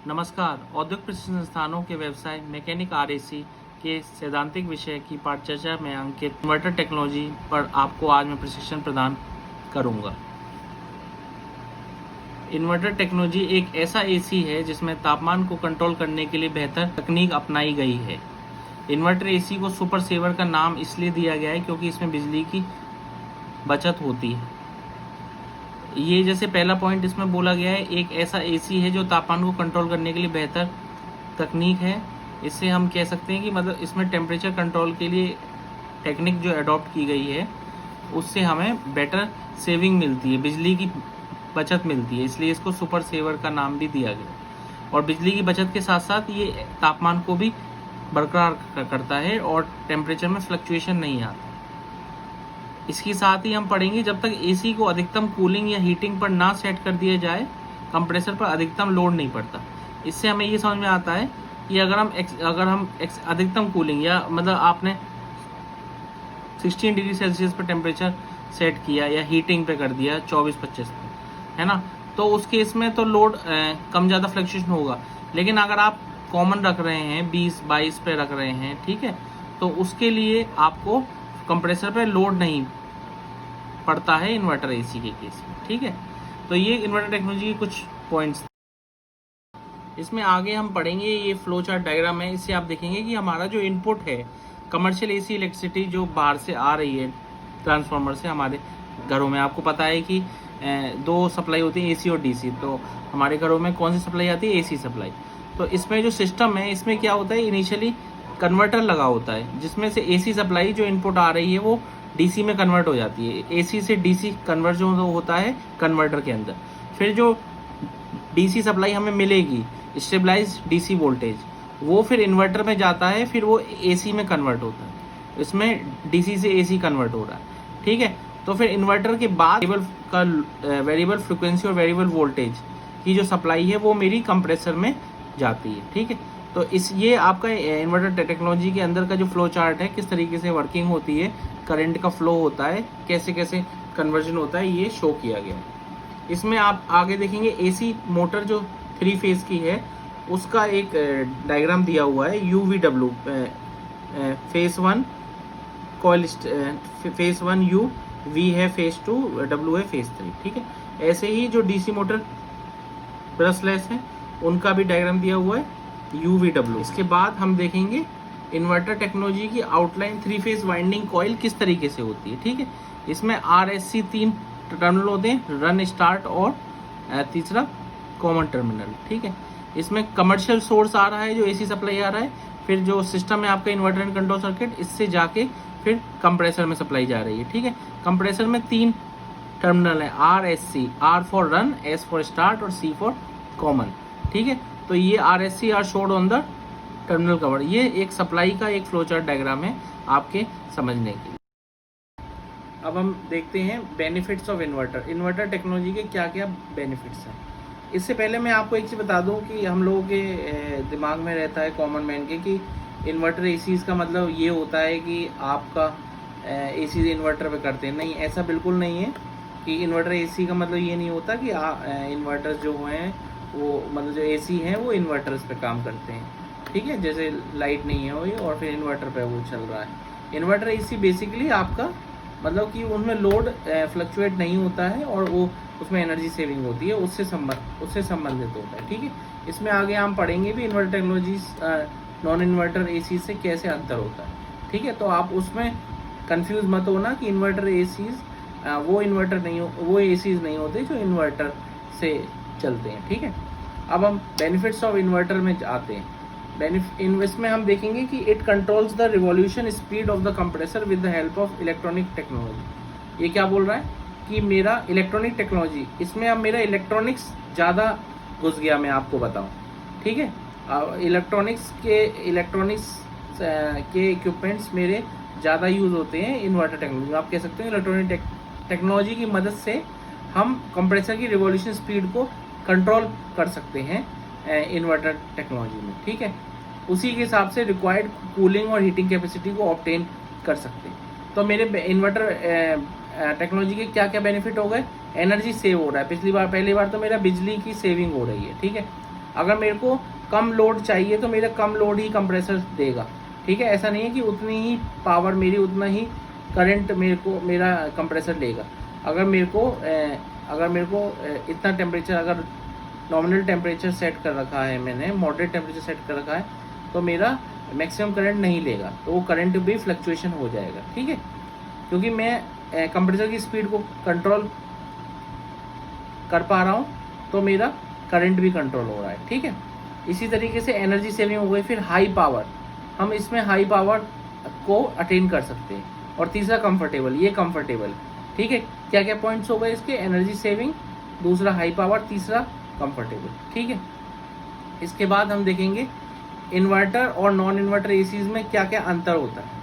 नमस्कार। औद्योगिक प्रशिक्षण संस्थानों के व्यवसाय मैकेनिक आरएसी के सैद्धांतिक विषय की पाठ चर्चा में अंकित इन्वर्टर टेक्नोलॉजी पर आपको आज मैं प्रशिक्षण प्रदान करूंगा। इन्वर्टर टेक्नोलॉजी एक ऐसा एसी है जिसमें तापमान को कंट्रोल करने के लिए बेहतर तकनीक अपनाई गई है। इन्वर्टर एसी को सुपर सेवर का नाम इसलिए दिया गया है क्योंकि इसमें बिजली की बचत होती है। ये जैसे पहला पॉइंट इसमें बोला गया है, एक ऐसा एसी है जो तापमान को कंट्रोल करने के लिए बेहतर तकनीक है। इससे हम कह सकते हैं कि मतलब इसमें टेम्परेचर कंट्रोल के लिए टेक्निक जो अडॉप्ट की गई है उससे हमें बेटर सेविंग मिलती है, बिजली की बचत मिलती है, इसलिए इसको सुपर सेवर का नाम भी दिया गया। और बिजली की बचत के साथ साथ ये तापमान को भी बरकरार करता है और टेम्परेचर में फ्लक्चुएशन नहीं आता। इसके साथ ही हम पढ़ेंगे, जब तक एसी को अधिकतम कूलिंग या हीटिंग पर ना सेट कर दिया जाए कंप्रेसर पर अधिकतम लोड नहीं पड़ता। इससे हमें ये समझ में आता है कि अगर हम अधिकतम कूलिंग या मतलब आपने 16 डिग्री सेल्सियस पर टेम्परेचर सेट किया या हीटिंग पे कर दिया 24-25 पे, है ना, तो उस केस में तो लोड कम ज़्यादा फ्लक्चुएशन होगा। लेकिन अगर आप कॉमन रख रहे हैं 20-22 पे रख रहे हैं, ठीक है, तो उसके लिए आपको कंप्रेसर पे लोड नहीं पड़ता है इन्वर्टर एसी के केस में, ठीक है। तो ये इन्वर्टर टेक्नोलॉजी के कुछ पॉइंट्स। इसमें आगे हम पढ़ेंगे, ये फ्लो चार्ट डायग्राम है, इससे आप देखेंगे कि हमारा जो इनपुट है कमर्शियल एसी इलेक्ट्रिसिटी जो बाहर से आ रही है ट्रांसफार्मर से हमारे घरों में, आपको पता है कि दो सप्लाई होती है एसी और डीसी। तो हमारे घरों में कौन सी सप्लाई आती है? AC supply. तो इसमें जो सिस्टम है इसमें क्या होता है, इनिशियली कन्वर्टर लगा होता है जिसमें से एसी सप्लाई जो इनपुट आ रही है वो डीसी में कन्वर्ट हो जाती है। एसी से डीसी कन्वर्ट जो होता है कन्वर्टर के अंदर, फिर जो डीसी सप्लाई हमें मिलेगी स्टेबलाइज डीसी वोल्टेज, वो फिर इन्वर्टर में जाता है, फिर वो एसी में कन्वर्ट होता है। इसमें डीसी से एसी कन्वर्ट हो रहा है, ठीक है। तो फिर इन्वर्टर के बाद वेरिएबल फ्रिक्वेंसी और वेरिएबल वोल्टेज की जो सप्लाई है वो मेरी कंप्रेसर में जाती है, ठीक है। तो ये आपका इन्वर्टर टेक्नोलॉजी के अंदर का जो फ्लो चार्ट है, किस तरीके से वर्किंग होती है, करंट का फ्लो होता है, कैसे कैसे कन्वर्जन होता है, ये शो किया गया है। इसमें आप आगे देखेंगे एसी मोटर जो 3 फेज की है उसका एक डायग्राम दिया हुआ है। UVW phase 1 coil, phase 1 U, V है फेज 2, W है फेज 3, ठीक है। ऐसे ही जो डीसी मोटर ब्रशलेस है उनका भी डायग्राम दिया हुआ है UVW। इसके बाद हम देखेंगे इन्वर्टर टेक्नोलॉजी की आउटलाइन 3 फेज वाइंडिंग कॉइल किस तरीके से होती है, ठीक है। इसमें RSC 3 टर्मिनल होते हैं, रन, स्टार्ट और तीसरा कॉमन टर्मिनल, ठीक है। इसमें कमर्शियल सोर्स आ रहा है जो एसी सप्लाई आ रहा है, फिर जो सिस्टम है आपका इन्वर्टर एंड कंट्रोल सर्किट, इससे जाके फिर कंप्रेसर में सप्लाई जा रही है, ठीक है। कंप्रेसर में 3 टर्मिनल है, RSC, R for run, S for start और C फॉर कॉमन, ठीक है। तो ये RSC are showed on the terminal cover. ये एक सप्लाई का एक फ्लो चार्ट डायग्राम है आपके समझने के लिए। अब हम देखते हैं benefits of inverter. Inverter technology के क्या क्या बेनिफिट्स हैं। इससे पहले मैं आपको एक चीज़ बता दूं कि हम लोगों के दिमाग में रहता है कॉमन मैन के कि इन्वर्टर एसीज का मतलब ये होता है कि आपका एसी इन्वर्टर पे करते हैं। नहीं, ऐसा बिल्कुल नहीं है कि इन्वर्टर एसी का मतलब ये नहीं होता कि इन्वर्टर जो हैं वो मतलब जो एसी हैं वो इन्वर्टर्स पे काम करते हैं, ठीक है। जैसे लाइट नहीं है वही और फिर इन्वर्टर पे वो चल रहा है। इन्वर्टर एसी बेसिकली आपका मतलब कि उनमें लोड फ्लक्चुएट नहीं होता है और वो उसमें एनर्जी सेविंग होती है, उससे संबंधित होता है, ठीक है। इसमें आगे हम पढ़ेंगे भी inverter technology non inverter AC से कैसे अंतर होता है, ठीक है। तो आप उसमें कंफ्यूज मत होना कि इन्वर्टर एसीज वो एसीज नहीं होते जो इन्वर्टर से चलते हैं, ठीक है। अब हम बेनिफिट्स ऑफ इन्वर्टर में आते हैं। इसमें हम देखेंगे कि it controls the revolution speed of the compressor with the help of electronic technology. ये क्या बोल रहा है कि मेरा इलेक्ट्रॉनिक टेक्नोलॉजी, इसमें अब मेरा इलेक्ट्रॉनिक्स ज़्यादा घुस गया, मैं आपको बताऊं, ठीक है। इलेक्ट्रॉनिक्स के इक्विपमेंट्स मेरे ज़्यादा यूज़ होते हैं इन्वर्टर टेक्नोलॉजी। आप कह सकते हैं इलेक्ट्रॉनिक टेक्नोलॉजी की मदद से हम कंप्रेसर की रिवॉल्यूशन स्पीड को कंट्रोल कर सकते हैं इन्वर्टर टेक्नोलॉजी में, ठीक है। उसी के हिसाब से रिक्वायर्ड कूलिंग और हीटिंग कैपेसिटी को ऑब्टेन कर सकते हैं। तो मेरे इन्वर्टर टेक्नोलॉजी के क्या क्या बेनिफिट हो गए? एनर्जी सेव हो रहा है। पहली बार तो मेरा बिजली की सेविंग हो रही है, ठीक है। अगर मेरे को कम लोड चाहिए तो मेरा कम लोड ही कंप्रेसर देगा, ठीक है। ऐसा नहीं है कि उतनी ही पावर मेरी, उतना ही करंट मेरा कंप्रेसर लेगा। अगर मेरे को इतना टेम्परेचर, अगर नॉमिनल टेम्परेचर सेट कर रखा है मैंने, मॉडरेट टेम्परेचर सेट कर रखा है, तो मेरा मैक्सिमम करंट नहीं लेगा, तो वो करंट भी फ्लक्चुएशन हो जाएगा, ठीक है। क्योंकि मैं कंप्रेसर की स्पीड को कंट्रोल कर पा रहा हूँ, तो मेरा करंट भी कंट्रोल हो रहा है, ठीक है। इसी तरीके से एनर्जी सेविंग हो गई। फिर हाई पावर, हम इसमें हाई पावर को अटेन कर सकते हैं। और तीसरा कंफर्टेबल, ये कंफर्टेबल, ठीक है। क्या क्या पॉइंट्स हो गए इसके? एनर्जी सेविंग, दूसरा हाई पावर, तीसरा कंफर्टेबल, ठीक है। इसके बाद हम देखेंगे इन्वर्टर और नॉन इन्वर्टर एसीज में क्या क्या अंतर होता है।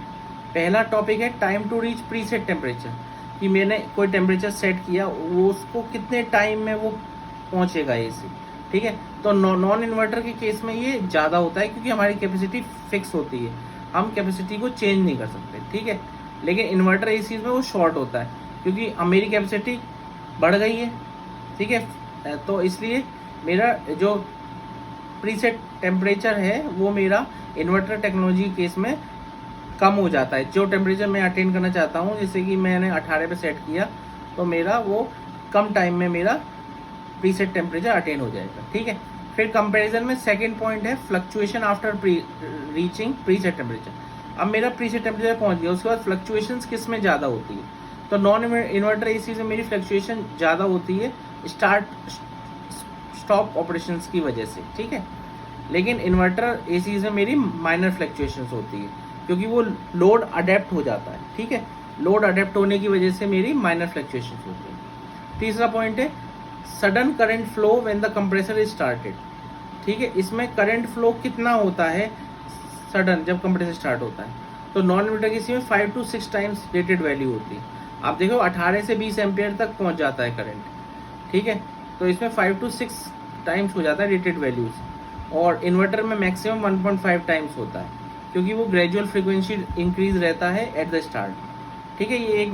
पहला टॉपिक है time to reach preset temperature, कि मैंने कोई टेम्परेचर सेट किया, वो उसको कितने टाइम में वो पहुंचेगा एसी, ठीक है। तो नॉन इन्वर्टर के केस में ये ज़्यादा होता है, क्योंकि हमारी कैपेसिटी फिक्स होती है, हम कैपेसिटी को चेंज नहीं कर सकते, ठीक है। लेकिन इन्वर्टर एसीज में वो शॉर्ट होता है, क्योंकि अब मेरी कैपेसिटी बढ़ गई है, ठीक है। तो इसलिए मेरा जो प्रीसेट टेम्परेचर है वो मेरा इन्वर्टर टेक्नोलॉजी केस में कम हो जाता है। जो टेम्परेचर मैं अटेन करना चाहता हूँ, जैसे कि मैंने 18 पे सेट किया, तो मेरा वो कम टाइम में मेरा प्रीसेट टेम्परेचर अटेन हो जाएगा, ठीक है। फिर कंपैरिजन में सेकंड पॉइंट है fluctuation after reaching preset temperature. अब मेरा प्रीसेट टेम्परेचर पहुंच गया, उसके बाद फ्लक्चुएशंस किस में ज़्यादा होती है? तो नॉन इन्वर्टर एसी में मेरी फ्लक्चुएशन ज़्यादा होती है स्टार्ट स्टॉप ऑपरेशंस की वजह से, ठीक है। लेकिन इन्वर्टर एसी में मेरी माइनर फ्लक्चुएशंस होती है, क्योंकि वो लोड अडेप्ट हो जाता है, ठीक है। लोड अडेप्ट होने की वजह से मेरी माइनर फ्लक्चुएशंस होती है। तीसरा पॉइंट है sudden current flow when the compressor is started, ठीक है। इसमें करंट फ्लो कितना होता है सडन, जब कंप्रेसर स्टार्ट होता है? तो नॉन इन्वर्टर की में 5 to 6 टाइम्स रेटेड वैल्यू होती है। आप देखो 18 से 20 एम्पियर तक पहुंच जाता है करंट, ठीक है। तो इसमें 5 to 6 टाइम्स हो जाता है रेटेड वैल्यूज। और इन्वर्टर में मैक्सिमम 1.5 टाइम्स होता है, क्योंकि वो ग्रेजुअल फ्रीक्वेंसी इंक्रीज रहता है एट द स्टार्ट, ठीक है। ये एक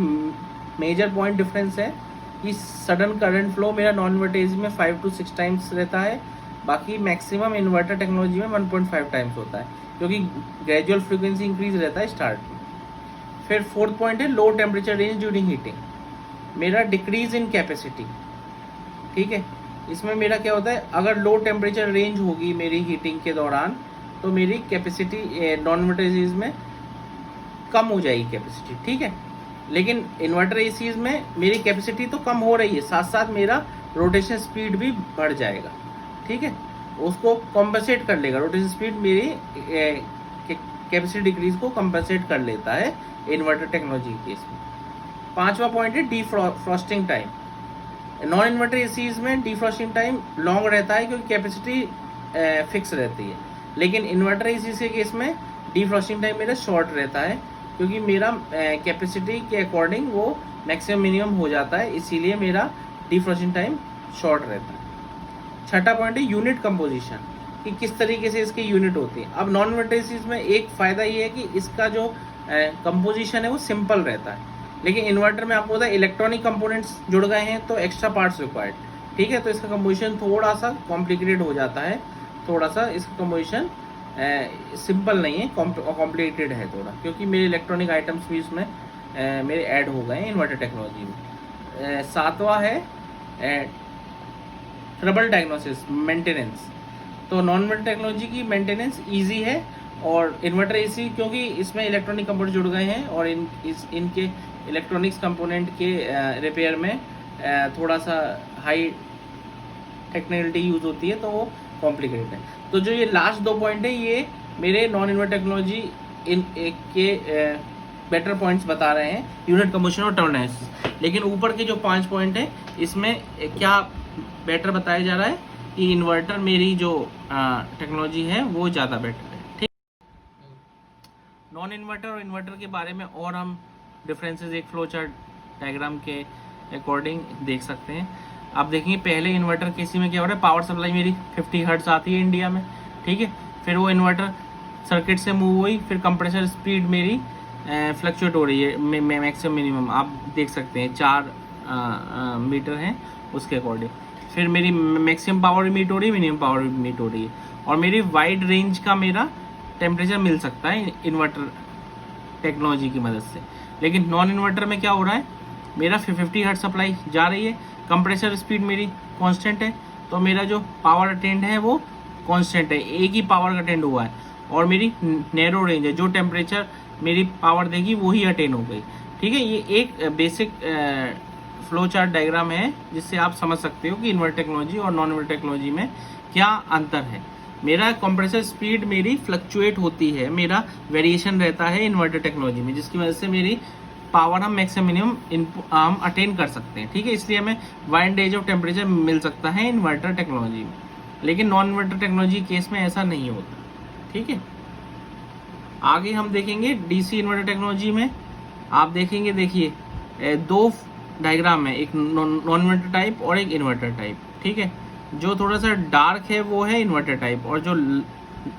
मेजर पॉइंट डिफरेंस है कि सडन करंट फ्लो मेरा नॉन इन्वर्टर एसी में 5 to 6 टाइम्स रहता है, बाकी मैक्सिमम इन्वर्टर टेक्नोलॉजी में 1.5 टाइम्स होता है, क्योंकि ग्रेजुअल फ्रीक्वेंसी इंक्रीज रहता है स्टार्ट में। फिर फोर्थ पॉइंट है low temperature range during heating, मेरा डिक्रीज इन कैपेसिटी, ठीक है। इसमें मेरा क्या होता है, अगर लो टेम्परेचर रेंज होगी मेरी हीटिंग के दौरान, तो मेरी कैपेसिटी नॉन इन्वर्टर एसीज में कम हो जाएगी कैपेसिटी, ठीक है। लेकिन इन्वर्टर एसीज में मेरी कैपेसिटी तो कम हो रही है, साथ साथ मेरा रोटेशन स्पीड भी बढ़ जाएगा, ठीक है। उसको कॉम्पनसेट कर लेगा, रोटेशन स्पीड मेरी कैपेसिटी डिक्रीज को कॉम्पनसेट कर लेता है इन्वर्टर टेक्नोलॉजी के केस में। पांचवा पॉइंट है defrosting time. Non inverter ACs में डीफ्रॉस्टिंग टाइम लॉन्ग रहता है, क्योंकि कैपेसिटी फिक्स रहती है। लेकिन इन्वर्टर एसी के केस में डीफ्रॉस्टिंग टाइम मेरा शॉर्ट रहता है, क्योंकि मेरा कैपेसिटी के अकॉर्डिंग वो मैक्सिमम मिनिमम हो जाता है, इसीलिए मेरा डीफ्रॉस्टिंग टाइम शॉर्ट रहता है। छठा पॉइंट है यूनिट कंपोजिशन, कि किस तरीके से इसके यूनिट होती है। अब नॉन इन्वर्टर एसीज में एक फ़ायदा ये है कि इसका जो कंपोजिशन है वो सिंपल रहता है, लेकिन इन्वर्टर में आपको पता है इलेक्ट्रॉनिक कंपोनेंट्स जुड़ गए हैं, तो एक्स्ट्रा पार्ट्स रिक्वायर्ड, ठीक है। तो इसका कंपोजिशन थोड़ा सा कॉम्प्लिकेटेड हो जाता है, थोड़ा सा इसका कंपोजिशन सिंपल नहीं है, कॉम्प्लिकेटेड है थोड़ा, क्योंकि मेरे इलेक्ट्रॉनिक आइटम्स भी इसमें मेरे ऐड हो गए हैं इन्वर्टर टेक्नोलॉजी में। सातवां है ट्रबल डायग्नोसिस मेंटेनेंस। तो नॉन इन्वर्टर टेक्नोलॉजी की मेंटेनेंस इजी है, और इन्वर्टर एसी क्योंकि इसमें इलेक्ट्रॉनिक कंपोनेंट जुड़ गए हैं, और इनके इलेक्ट्रॉनिक्स कंपोनेंट के रिपेयर में थोड़ा सा हाई टेक्निकलिटी यूज होती है, तो वो कॉम्प्लिकेटेड है। तो जो ये लास्ट दो पॉइंट है, ये मेरे नॉन इन्वर्टर टेक्नोलॉजी के बेटर पॉइंट्स बता रहे हैं, यूनिट कंपोजिशन और टर्न एनालिसिस। लेकिन ऊपर के जो 5 पॉइंट है, इसमें क्या बेटर बताया जा रहा है कि इन्वर्टर मेरी जो टेक्नोलॉजी है वो ज़्यादा बेटर है, ठीक। नॉन इन्वर्टर और इन्वर्टर के बारे में और हम डिफरेंसेस एक फ्लो चार्ट डायग्राम के अकॉर्डिंग देख सकते हैं। आप देखेंगे पहले इन्वर्टर केसी में क्या हो रहा है, पावर सप्लाई मेरी 50 हर्ट्ज आती है इंडिया में, ठीक है। फिर वो इन्वर्टर सर्किट से मूव हुई, फिर कंप्रेसर स्पीड मेरी फ्लक्चुएट हो रही है मैक्सिमम मिनिमम, आप देख सकते हैं 4 मीटर हैं उसके अकॉर्डिंग। फिर मेरी मैक्सिमम पावर मीट हो रही है, मिनिमम पावर मीट हो रही है, और मेरी वाइड रेंज का मेरा टेम्परेचर मिल सकता है इन्वर्टर टेक्नोलॉजी की मदद से। लेकिन नॉन इन्वर्टर में क्या हो रहा है, मेरा 50 हर्ट्ज सप्लाई जा रही है, कंप्रेसर स्पीड मेरी कांस्टेंट है, तो मेरा जो पावर अटेंड है वो कांस्टेंट है, एक ही पावर अटेंड हुआ है, और मेरी नैरो रेंज है, जो टेम्परेचर मेरी पावर देगी वो ही अटेंड हो गई। ठीक है, ये एक बेसिक फ्लो चार्ट डायग्राम है जिससे आप समझ सकते हो कि इन्वर्टर टेक्नोलॉजी और नॉन इन्वर्टर टेक्नोलॉजी में क्या अंतर है। मेरा कंप्रेसर स्पीड मेरी फ्लक्चुएट होती है, मेरा वेरिएशन रहता है इन्वर्टर टेक्नोलॉजी में, जिसकी वजह से मेरी पावर हम मैक्सिमम मिनिमम हम अटेन कर सकते हैं। ठीक है, इसलिए हमें वाइड रेंज ऑफ टेम्परेचर मिल सकता है इन्वर्टर टेक्नोलॉजी में। लेकिन नॉन इन्वर्टर टेक्नोलॉजी केस में ऐसा नहीं होता। ठीक है, आगे हम देखेंगे डीसी इन्वर्टर टेक्नोलॉजी में। आप देखेंगे, देखिए दो डायग्राम है, एक नॉन इन्वर्टर टाइप और एक इन्वर्टर टाइप। ठीक है, जो थोड़ा सा डार्क है वो है इन्वर्टर टाइप, और जो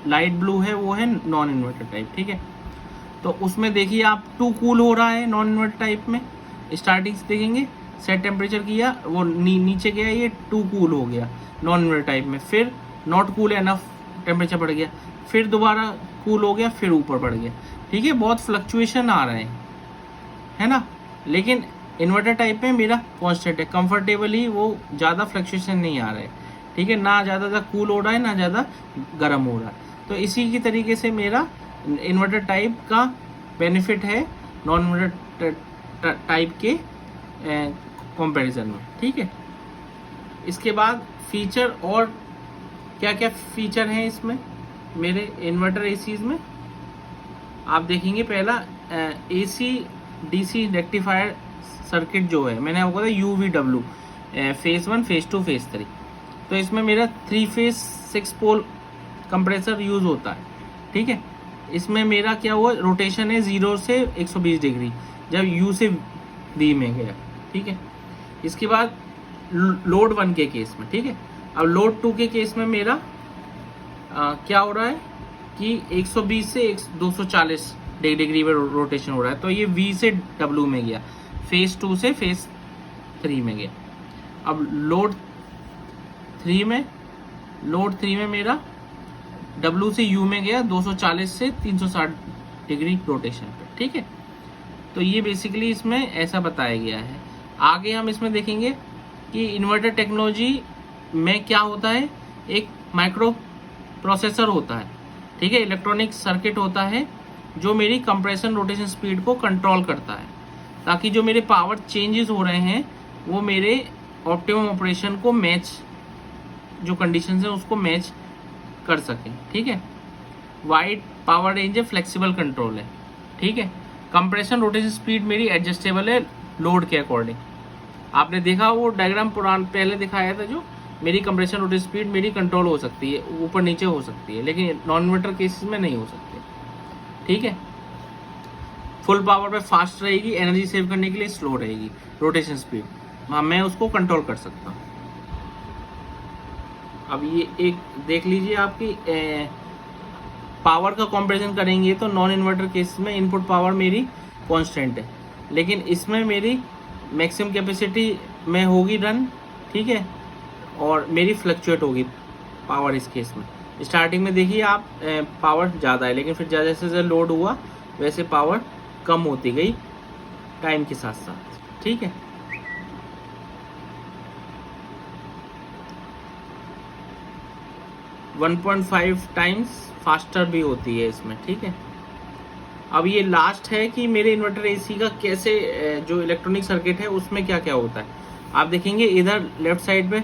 लाइट ब्लू है वो है नॉन इन्वर्टर टाइप। ठीक है, तो उसमें देखिए आप टू कूल हो रहा है नॉन इन्वर्टर टाइप में, स्टार्टिंग से देखेंगे सेट टेम्परेचर किया, वो नीचे गया, ये टू कूल हो गया नॉन इन्वर्टर टाइप में, फिर नॉट कूल एनफ टेम्परेचर बढ़ गया, फिर दोबारा कूल हो गया, फिर ऊपर बढ़ गया। ठीक है, बहुत फ्लक्चुएशन आ रहे हैं, है ना। लेकिन इन्वर्टर टाइप में मेरा कॉन्स्टेंट है, कंफर्टेबली वो ज़्यादा फ्लक्चुएशन नहीं आ रहा है। ठीक है, ना ज़्यादा कूल हो रहा है ना ज़्यादा गर्म हो रहा है। तो इसी की तरीके से मेरा इन्वर्टर टाइप का बेनिफिट है नॉन इन्वर्टर टाइप के कंपैरिजन में। ठीक है, इसके बाद फीचर और क्या क्या फीचर हैं इसमें मेरे इन्वर्टर एसीज में, आप देखेंगे। पहला एसी डीसी रेक्टिफायर सर्किट जो है, मैंने आपको बताया UVW, फेज 1, फेज 2, फेज 3। तो इसमें मेरा 3 फेज 6 पोल कंप्रेसर यूज होता है। ठीक है, इसमें मेरा क्या हुआ, रोटेशन है 0 से 120 डिग्री जब U से V में गया। ठीक है, इसके बाद लोड 1 के केस में। ठीक है, अब लोड 2 के केस में मेरा क्या हो रहा है कि 120 से 240 डिग्री में रोटेशन हो रहा है, तो ये V से W में गया, फेज 2 से फेज 3 में गया। अब लोड 3 में मेरा W से U में गया 240 से 360 डिग्री रोटेशन पे। ठीक है, तो ये बेसिकली इसमें ऐसा बताया गया है। आगे हम इसमें देखेंगे कि इन्वर्टर टेक्नोलॉजी में क्या होता है, एक माइक्रो प्रोसेसर होता है। ठीक है, इलेक्ट्रॉनिक सर्किट होता है जो मेरी कंप्रेशन रोटेशन स्पीड को कंट्रोल करता है, ताकि जो मेरे पावर चेंजेस हो रहे हैं वो मेरे ऑप्टिमम ऑपरेशन को मैच, जो कंडीशन है उसको मैच कर सके। ठीक है, वाइड पावर रेंज है, फ्लेक्सिबल कंट्रोल है। ठीक है, कंप्रेशन रोटेशन स्पीड मेरी एडजस्टेबल है लोड के अकॉर्डिंग। आपने देखा वो डायग्राम पहले दिखाया था, जो मेरी कंप्रेशन रोटेशन स्पीड मेरी कंट्रोल हो सकती है, ऊपर नीचे हो सकती है, लेकिन नॉन इन्वर्टर केसेस में नहीं हो सकती। ठीक है, फुल पावर पे फास्ट रहेगी, एनर्जी सेव करने के लिए स्लो रहेगी रोटेशन स्पीड, मैं उसको कंट्रोल कर सकता हूँ। अब ये एक देख लीजिए, आपकी पावर का कंपैरिजन करेंगे तो नॉन इन्वर्टर केस में इनपुट पावर मेरी कांस्टेंट है, लेकिन इसमें मेरी मैक्सिमम कैपेसिटी में होगी रन। ठीक है, और मेरी फ्लक्चुएट होगी पावर इस केस में। स्टार्टिंग में देखिए आप पावर ज़्यादा है, लेकिन फिर जैसे जैसे लोड हुआ वैसे पावर कम होती गई टाइम के साथ साथ। ठीक है, वन 1.5 टाइम्स फास्टर भी होती है इसमें। ठीक है, अब ये लास्ट है कि मेरे इन्वर्टर एसी का कैसे जो इलेक्ट्रॉनिक सर्किट है उसमें क्या क्या होता है। आप देखेंगे इधर लेफ्ट साइड पे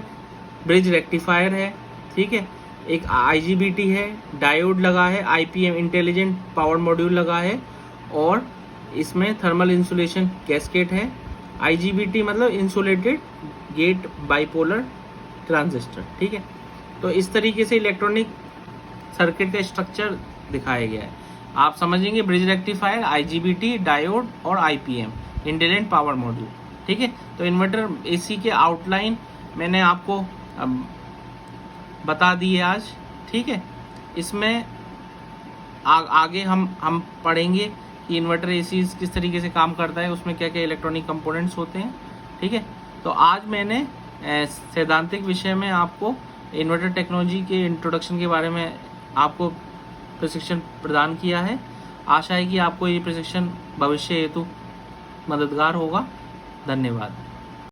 ब्रिज रेक्टिफायर है। ठीक है, एक IGBT है, डायोड लगा है, IPM इंटेलिजेंट पावर मॉड्यूल लगा है, और इसमें थर्मल इंसुलेशन कैस्केट है। IGBT मतलब इंसुलेटेड गेट बाइपोलर ट्रांजिस्टर। ठीक है, तो इस तरीके से इलेक्ट्रॉनिक सर्किट का स्ट्रक्चर दिखाया गया है। आप समझेंगे ब्रिज रेक्टिफायर, IGBT, डायोड और IPM इंटेलिजेंट पावर मॉड्यूल। ठीक है, तो इन्वर्टर एसी के आउटलाइन मैंने आपको बता दी है आज। ठीक है, इसमें आगे हम पढ़ेंगे कि इन्वर्टर एसी किस तरीके से काम करता है, उसमें क्या क्या इलेक्ट्रॉनिक कंपोनेंट्स होते हैं। ठीक है, तो आज मैंने सैद्धांतिक विषय में आपको इन्वर्टर टेक्नोलॉजी के इंट्रोडक्शन के बारे में आपको प्रशिक्षण प्रदान किया है। आशा है कि आपको ये प्रशिक्षण भविष्य हेतु मददगार होगा। धन्यवाद।